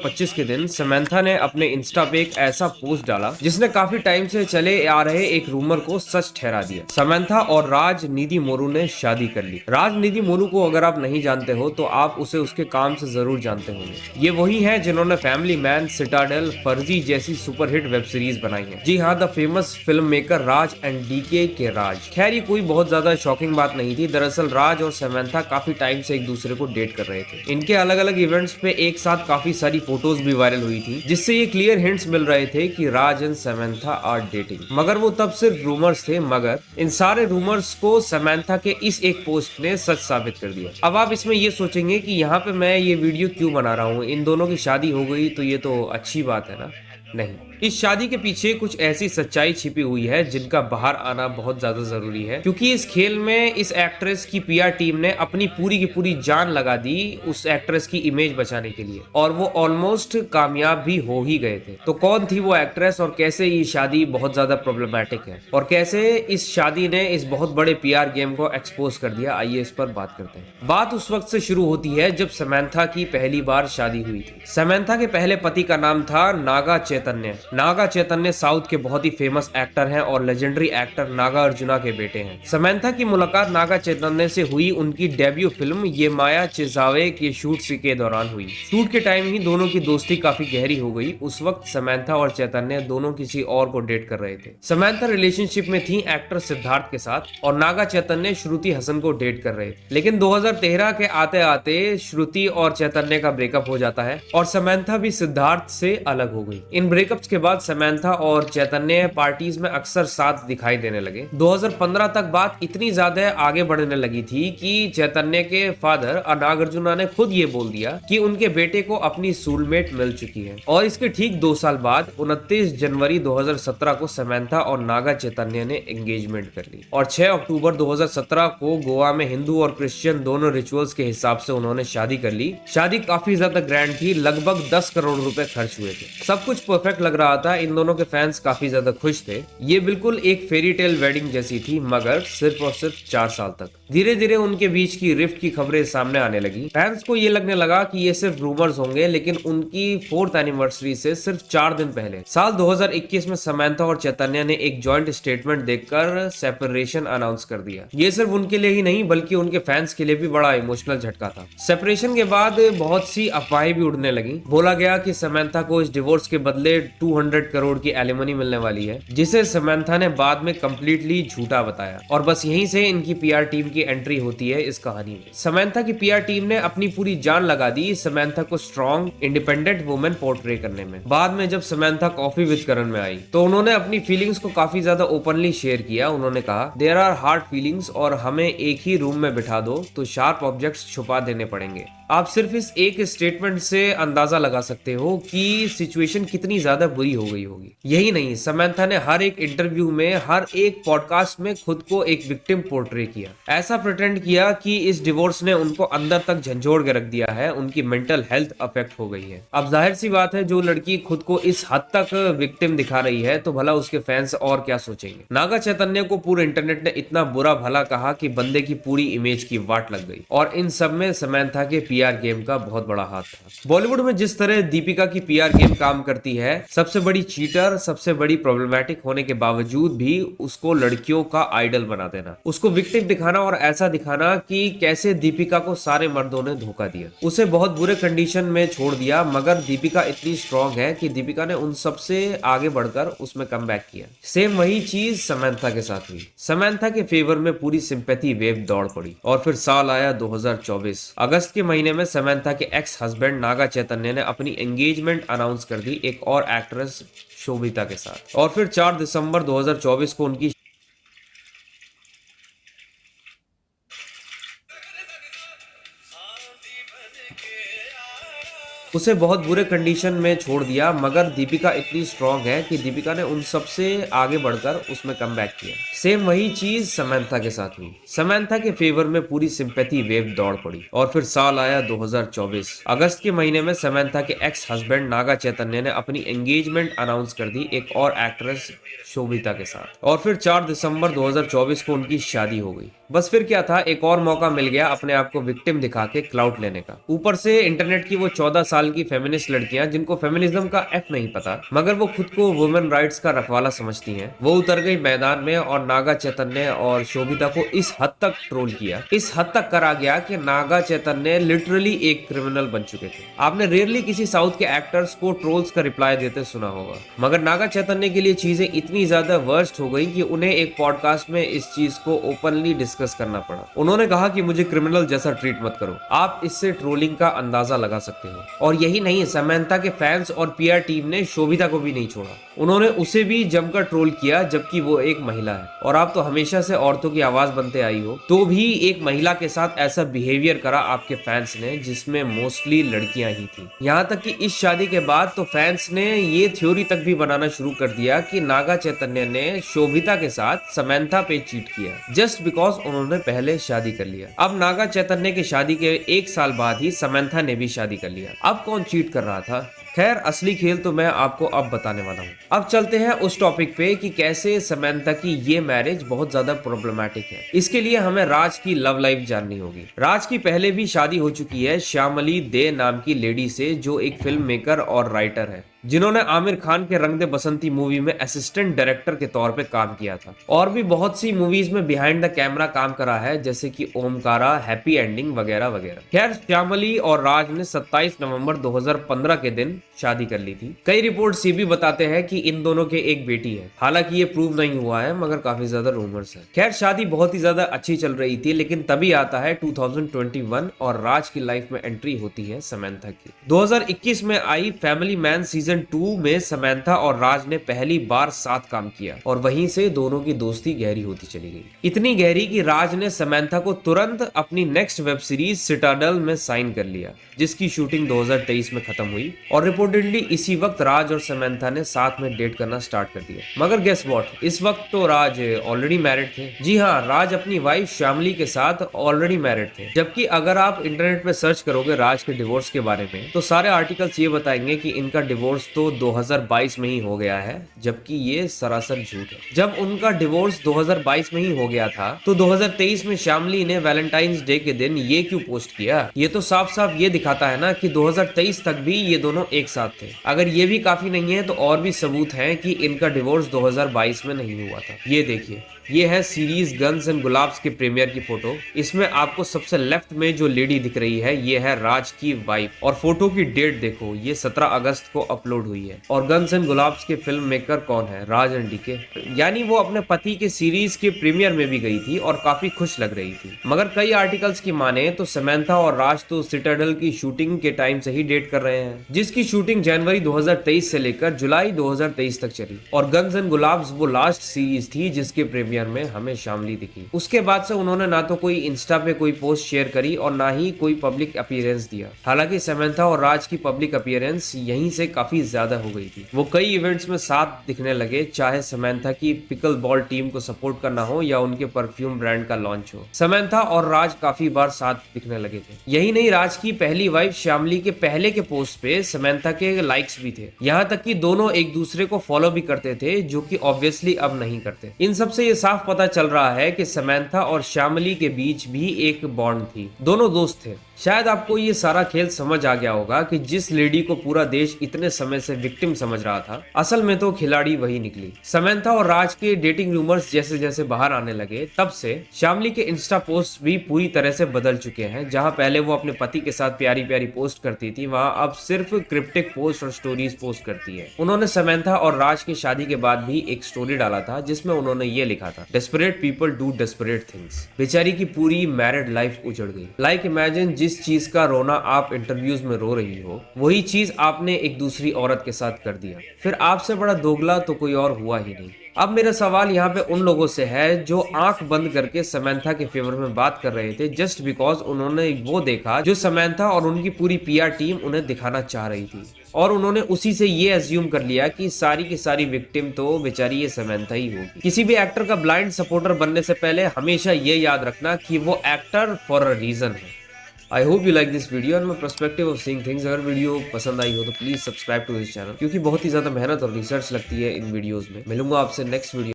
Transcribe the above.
2025 के दिन समंथा ने अपने इंस्टा पे एक ऐसा पोस्ट डाला जिसने काफी टाइम से चले आ रहे एक रूमर को सच ठहरा दिया। समंथा और राज निधिमोरू ने शादी कर ली। राज निधिमोरू को अगर आप नहीं जानते हो तो आप उसे उसके काम से जरूर जानते होंगे। ये वही हैं जिन्होंने फैमिली मैन, सिटाडेल, फर्जी जैसी सुपरहिट वेब सीरीज बनाई है। जी हाँ, the famous film maker Raj and DK के राज। खैर, ये कोई बहुत ज्यादा शॉकिंग बात नहीं थी। दरअसल राज और समंथा काफी टाइम से एक दूसरे को डेट कर रहे थे। इनके अलग अलग इवेंट्स पे एक साथ काफी सारी फोटोज भी वायरल हुई थी, जिससे ये क्लियर हिंट्स मिल रहे थे कि राज एंड समंथा आर डेटिंग। मगर वो तब सिर्फ रूमर्स थे। मगर इन सारे रूमर्स को समंथा के इस एक पोस्ट ने सच साबित कर दिया। अब आप इसमें ये सोचेंगे कि यहाँ पे मैं ये वीडियो क्यों बना रहा हूँ, इन दोनों की शादी हो गई तो ये तो अच्छी बात है ना। नहीं, इस शादी के पीछे कुछ ऐसी सच्चाई छिपी हुई है जिनका बाहर आना बहुत ज्यादा जरूरी है, क्योंकि इस खेल में इस एक्ट्रेस की पीआर टीम ने अपनी पूरी की पूरी जान लगा दी उस एक्ट्रेस की इमेज बचाने के लिए, और वो ऑलमोस्ट कामयाब भी हो ही गए थे। तो कौन थी वो एक्ट्रेस और कैसे ये शादी बहुत ज्यादा प्रॉब्लमैटिक है और कैसे इस शादी ने इस बहुत बड़े पीआर गेम को एक्सपोज कर दिया, आइए इस पर बात करते हैं। बात उस वक्त से शुरू होती है जब समंथा की पहली बार शादी हुई थी। समंथा के पहले पति का नाम था नागा चैतन्य। नागा चैतन्य साउथ के बहुत ही फेमस एक्टर हैं और लेजेंडरी एक्टर नागा अर्जुना के बेटे हैं। समंथा की मुलाकात नागा चैतन्य से हुई उनकी डेब्यू फिल्म ये माया चिजावे के शूट के दौरान हुई। शूट के टाइम ही दोनों की दोस्ती काफी गहरी हो गई। उस वक्त समंथा और चैतन्य दोनों किसी और को डेट कर रहे थे। समंथा रिलेशनशिप में थी एक्टर सिद्धार्थ के साथ और नागा चैतन्य श्रुति हसन को डेट कर रहे थे। लेकिन 2013 के आते आते श्रुति और चैतन्य का ब्रेकअप हो जाता है और समंथा भी सिद्धार्थ से अलग हो गई। इन ब्रेकअप्स के बाद समंथा और चैतन्य पार्टीज में अक्सर साथ दिखाई देने लगे। 2015 तक बात इतनी ज्यादा आगे बढ़ने लगी थी कि चैतन्य के फादर नागार्जुना ने खुद ये बोल दिया कि उनके बेटे को अपनी सोलमेट मिल चुकी है। और इसके ठीक 2 साल बाद 29 जनवरी 2017 को समंथा और नागा चैतन्य ने एंगेजमेंट कर ली और 6 अक्टूबर 2017 को गोवा में हिंदू और क्रिश्चियन दोनों रिचुअल्स के हिसाब से उन्होंने शादी कर ली। शादी काफी ज्यादा ग्रैंड थी, लगभग 10 करोड़ रुपए खर्च हुए थे। सब कुछ परफेक्ट लग रहा था, इन दोनों के फैंस काफी ज्यादा खुश थे। ये बिल्कुल एक फेरी टेल वेडिंग जैसी थी, मगर सिर्फ और सिर्फ 4 साल तक। धीरे धीरे उनके बीच की रिफ्ट की खबरें सामने आने लगी। फैंस को ये लगने लगा कि ये सिर्फ रूमर्स होंगे, लेकिन उनकी 4th एनिवर्सरी से सिर्फ 4 दिन पहले साल 2021 में समंथा और चैतन्य ने एक जॉइंट स्टेटमेंट देकर सेपरेशन अनाउंस कर दिया। ये सिर्फ उनके लिए ही नहीं बल्कि उनके फैंस के लिए भी बड़ा इमोशनल झटका था। सेपरेशन के बाद बहुत सी अफवाहें भी उड़ने लगी। बोला गया कि समंथा को इस डिवोर्स के बदले 200 करोड़ की एलिमनी मिलने वाली है, जिसे समंथा ने बाद में कंप्लीटली झूठा बताया। और बस यहीं से इनकी पीआर टीम की एंट्री होती है इस कहानी में। समंथा की पीआर टीम ने अपनी पूरी जान लगा दी समंथा को स्ट्रॉन्ग इंडिपेंडेंट वुमेन पोर्ट्रे करने में। बाद में जब समंथा कॉफी विद करण में आई तो उन्होंने अपनी फीलिंग्स को काफी ज्यादा ओपनली शेयर किया। उन्होंने कहा, देयर आर हार्ड फीलिंग्स और हमें एक ही रूम में बिठा दो तो शार्प ऑब्जेक्ट्स छुपा देने पड़ेंगे। आप सिर्फ इस एक स्टेटमेंट से अंदाजा लगा सकते हो कि सिचुएशन कितनी ज्यादा बुरी हो गई होगी। यही नहीं, समंथा ने हर एक इंटरव्यू में, हर एक पॉडकास्ट में खुद को एक विक्टिम पोर्ट्रे किया। ऐसा प्रिटेंड किया कि इस डिवोर्स ने उनको अंदर तक झंझोड़ के रख दिया है, उनकी मेंटल हेल्थ अफेक्ट हो गई है। अब जाहिर सी बात है, जो लड़की खुद को इस हद तक विक्टिम दिखा रही है तो भला उसके फैंस और क्या सोचेंगे। नागा चैतन्य को पूरे इंटरनेट ने इतना बुरा भला कहा कि बंदे की पूरी इमेज की वाट लग गई। और इन सब में समंथा के पीआर गेम का बहुत बड़ा हाथ था। बॉलीवुड में जिस तरह दीपिका की पीआर गेम काम करती है, सबसे बड़ी चीटर, सबसे बड़ी प्रॉब्लमैटिक होने के बावजूद भी उसको लड़कियों का आइडल बना देना, उसको विक्टिम दिखाना और ऐसा दिखाना कि कैसे दीपिका को सारे मर्दों ने धोखा दिया, उसे बहुत बुरे कंडीशन में छोड़ दिया। मगर दीपिका इतनी स्ट्रॉन्ग है कि दीपिका ने उन सबसे आगे बढ़कर उसमें कमबैक किया। सेम वही चीज समंथा के साथ हुई। समंथा के फेवर में पूरी सिंपैथी वेव दौड़ पड़ी और फिर साल आया 2024। अगस्त के महीने में समंथा के एक्स हस्बैंड नागा चैतन्य ने अपनी एंगेजमेंट अनाउंस कर दी एक और एक्ट्रेस शोभिता के साथ। और फिर 4 दिसंबर 2024 को उनकी उसे बहुत बुरे कंडीशन में छोड़ दिया। मगर दीपिका इतनी स्ट्रॉन्ग है कि दीपिका ने उन सबसे आगे बढ़कर उसमें कमबैक किया। सेम वही चीज समंथा के साथ हुई। समंथा के फेवर में पूरी सिंपैथी वेव दौड़ पड़ी और फिर साल आया 2024। अगस्त के महीने में समंथा के एक्स हस्बैंड नागा चैतन्य ने अपनी एंगेजमेंट अनाउंस कर दी एक और एक्ट्रेस शोभिता के साथ, और फिर 4 दिसंबर 2024 को उनकी शादी हो गई। बस फिर क्या था, एक और मौका मिल गया अपने आप को विक्टिम दिखा के क्लाउड लेने का। ऊपर से इंटरनेट की वो 14 साल की फेमिनिस्ट लड़कियां जिनको फेमिनिज्म का एफ नहीं पता, मगर वो खुद को वुमेन राइट्स का रखवाला समझती हैं, वो उतर गई मैदान में और नागा चैतन्य और शोभिता को इस हद तक ट्रोल किया, इस हद तक करा गया कि नागा चैतन्य लिटरली एक क्रिमिनल बन चुके थे। आपने रेयरली किसी साउथ के एक्टर्स को ट्रोल्स का रिप्लाई देते सुना होगा, मगर नागा चैतन्य के लिए चीजें इतनी ज्यादा वर्स्ट हो गई कि उन्हें एक पॉडकास्ट में इस चीज को ओपनली डिस्कस करना पड़ा। उन्होंने कहा कि मुझे क्रिमिनल जैसा ट्रीट मत करो। आप इससे ट्रोलिंग का अंदाजा लगा सकते हो। और यही नहीं, समंथा के फैंस और पीआर टीम ने शोभिता को भी नहीं छोड़ा, उन्होंने उसे भी जमकर ट्रोल किया, जबकि वो एक महिला है और आप तो हमेशा से औरतों की आवाज बनते आई हो, तो भी एक महिला के साथ ऐसा बिहेवियर करा आपके फैंस ने, जिसमें मोस्टली लड़कियां ही थी। यहाँ तक कि इस शादी के बाद तो फैंस ने ये थ्योरी तक भी बनाना शुरू कर दिया कि नागा चैतन्य ने शोभिता के साथ समंथा पे चीट किया जस्ट बिकॉज उन्होंने पहले शादी कर लिया। अब नागा चैतन्य की शादी के 1 साल बाद ही समंथा ने भी शादी कर लिया। अब कौन चीट कर रहा था? खैर, असली खेल तो मैं आपको अब बताने वाला हूँ। अब चलते हैं उस टॉपिक पे कि कैसे समंथा की ये मैरिज बहुत ज्यादा प्रॉब्लमैटिक है। इसके लिए हमें राज की लव लाइफ जाननी होगी। राज की पहले भी शादी हो चुकी है श्यामली दे नाम की लेडी से, जो एक फिल्म मेकर और राइटर है, जिन्होंने आमिर खान के रंग दे बसंती मूवी में असिस्टेंट डायरेक्टर के तौर पे काम किया था और भी बहुत सी मूवीज में बिहाइंड द कैमरा काम करा है, जैसे कि ओमकारा, हैप्पी एंडिंग वगैरह वगैरह। खैर, श्यामली और राज ने 27 नवंबर 2015 के दिन शादी कर ली थी। कई रिपोर्ट्स ये भी बताते हैं कि इन दोनों के एक बेटी है, हालांकि ये प्रूव नहीं हुआ है, मगर काफी ज्यादा रूमर्स है। खैर, शादी बहुत ही ज्यादा अच्छी चल रही थी, लेकिन तभी आता है 2021 और राज की लाइफ में एंट्री होती है समंथा की। 2021 में आई फैमिली मैन सीजन 2 में समंथा और राज ने पहली बार साथ काम किया और वहीं से दोनों की दोस्ती गहरी होती चली गई, इतनी गहरी कि राज ने समंथा को तुरंत अपनी नेक्स्ट वेब सीरीज सिटाडेल में साइन कर लिया, जिसकी शूटिंग 2023 में खत्म हुई और रिपोर्टेडली इसी वक्त राज और समंथा ने साथ में डेट करना स्टार्ट कर दिया। मगर गेस व्हाट, इस वक्त तो राज ऑलरेडी मैरिड थे। जी हाँ, राज अपनी वाइफ श्यामली के साथ ऑलरेडी मैरिड थे। जबकि अगर आप इंटरनेट पे सर्च करोगे राज के डिवोर्स के बारे में, तो सारे आर्टिकल्स ये बताएंगे कि इनका डिवोर्स तो 2022 में ही हो गया है, जबकि ये सरासर झूठ है। जब उनका डिवोर्स 2022 में ही हो गया था, तो 2023 में श्यामली ने वैलेंटाइंस डे के दिन ये क्यों पोस्ट किया? ये तो साफ साफ ये दिखाता है ना कि 2023 तक भी ये दोनों एक साथ थे। अगर ये भी काफी नहीं है तो और भी सबूत हैं कि इनका डिवोर्स 2022 में नहीं हुआ था। ये देखिए, ये है सीरीज गन्स एंड गुलाब्स के प्रीमियर की फोटो। इसमें आपको सबसे लेफ्ट में जो लेडी दिख रही है, ये है राज की वाइफ, और फोटो की डेट देखो, ये 17 अगस्त को अपलोड हुई है। और गन्स एंड गुलाब्स के फिल्म मेकर कौन है? राज एंड डीके। यानी वो अपने पति के सीरीज के प्रीमियर में भी गई थी और काफी खुश लग रही थी। मगर कई आर्टिकल्स की माने तो समंथा और राज तो सिटाडेल की शूटिंग के टाइम से ही डेट कर रहे हैं, जिसकी शूटिंग जनवरी 2023 से लेकर जुलाई 2023 तक चली। और गन्स एंड गुलाब्स वो लास्ट सीरीज थी जिसके प्रीमियर में हमें श्यामली दिखी। उसके बाद से उन्होंने ना तो कोई इंस्टा पे कोई पोस्ट शेयर करी और ना ही कोई पब्लिक अपीयरेंस दिया। हालांकि समंथा और राज की पब्लिक अपीयरेंस यहीं से काफी ज्यादा हो गई थी। वो कई इवेंट्स में साथ दिखने लगे, चाहे समंथा की पिकल बॉल टीम को सपोर्ट करना हो या उनके परफ्यूम ब्रांड का लॉन्च हो। समंथा और राज काफी बार साथ दिखने लगे थे। यही नहीं, राज की पहली वाइफ श्यामली के पहले के पोस्ट पे समंथा के लाइक्स भी थे। यहाँ तक कि दोनों एक दूसरे को फॉलो भी करते थे, जो कि ऑब्वियसली अब नहीं करते। इन सबसे ये साफ पता चल रहा है कि समंथा और श्यामली के बीच भी एक बॉन्ड थी, दोनों दोस्त थे। शायद आपको ये सारा खेल समझ आ गया होगा कि जिस लेडी को पूरा देश इतने समय से विक्टिम समझ रहा था, असल में तो खिलाड़ी वही निकली। समंथा और राज के डेटिंग रूमर्स जैसे जैसे बाहर आने लगे, तब से श्यामली के इंस्टा पोस्ट भी पूरी तरह से बदल चुके हैं। जहां पहले वो अपने पति के साथ प्यारी प्यारी पोस्ट करती थी, वहां अब सिर्फ क्रिप्टिक पोस्ट और स्टोरीज पोस्ट करती है। उन्होंने समंथा और राज की शादी के बाद भी एक स्टोरी डाला था, जिसमें उन्होंने ये लिखा था, desperate people do desperate things. बेचारी की पूरी मैरिड लाइफ उजड़ गई। लाइक इमेजिन, जिस चीज का रोना आप इंटरव्यूज में रो रही हो, वही चीज आपने एक दूसरी औरत के साथ कर दिया। फिर आपसे बड़ा दोगला तो कोई और हुआ ही नहीं। अब मेरा सवाल यहाँ पे उन लोगों से है जो आंख बंद करके समंथा के फेवर में बात कर रहे थे जस्ट बिकॉज उन्होंने वो देखा जो समंथा और उनकी पूरी पीआर टीम उन्हें दिखाना चाह रही थी। और उन्होंने उसी से ये अज्यूम कर लिया कि सारी की सारी विक्टिम तो बेचारी ये समंथा ही होगी। किसी भी एक्टर का ब्लाइंड सपोर्टर बनने से पहले हमेशा ये याद रखना कि वो एक्टर फॉर अ रीजन है। I hope you like this video and my perspective of seeing things. अगर वीडियो पसंद आई हो तो please subscribe to this channel, क्योंकि बहुत ही ज्यादा मेहनत और रिसर्च लगती है इन वीडियोस में। मिलूंगा आपसे नेक्स्ट वीडियो